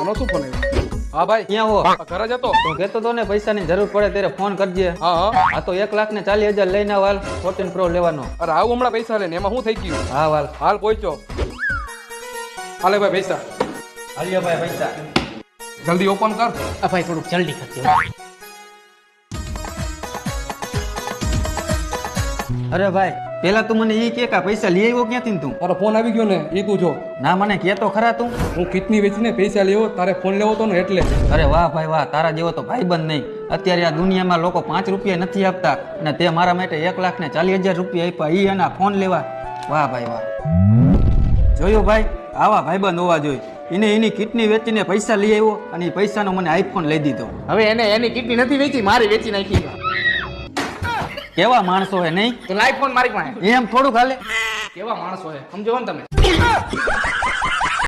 આનો શું ફોન આવ્યો? હા ભાઈ, ક્યાં હો? ઘરે જતો. તું કહેતો તો ને પૈસાની જરૂર પડે ત્યારે ફોન કરજે. હા હા. આ તો 1,40,000 લઈને વાલ 14 પ્રો લેવાનો. અરે આવું હમણાં પૈસા લે ને એમાં શું થઈ ગયું? હા વાલ. હાલ પહોંચ્યો. હાલે ભાઈ પૈસા. હાલ્યો ભાઈ પૈસા. જલ્દી ઓપન કર. ભાઈ થોડુંક જલ્દી કરજો. અરે ભાઈ પેલા તું મને ઈ કે પૈસા લઈ આવ્યો ક્યાંથી ને તું? તારો ફોન આવી ગયો ને એ તું જો. ના મને કહેતો ખરા તું. હું કિડની વેચીને પૈસા લેવો, તારે ફોન લેવો તો ને એટલે. અરે વાહ ભાઈ વાહ, તારા જેવો તો ભાઈબંધ નહીં. અત્યારે આ દુનિયામાં લોકો 5 રૂપિયા નથી આપતા અને તે મારા માટે 1,40,000 રૂપિયા આપ્યા ઈ એના ફોન લેવા. વાહ ભાઈ વાહ. જોયું ભાઈ, આવા ભાઈબંધ હોવા જોઈએ. એને એની કિડની વેચીને પૈસા લઈ આવ્યો અને એ પૈસાનો મને આઈફોન લઈ દીધો. હવે એને એની કિડની નથી વેચી, મારી વેચી નાખી. કેવા માણસો હે નહીં? તો લાઈફ ફોન મારી પાસે. એમ થોડુંક હાલે. કેવા માણસો હે સમજો ને તમે.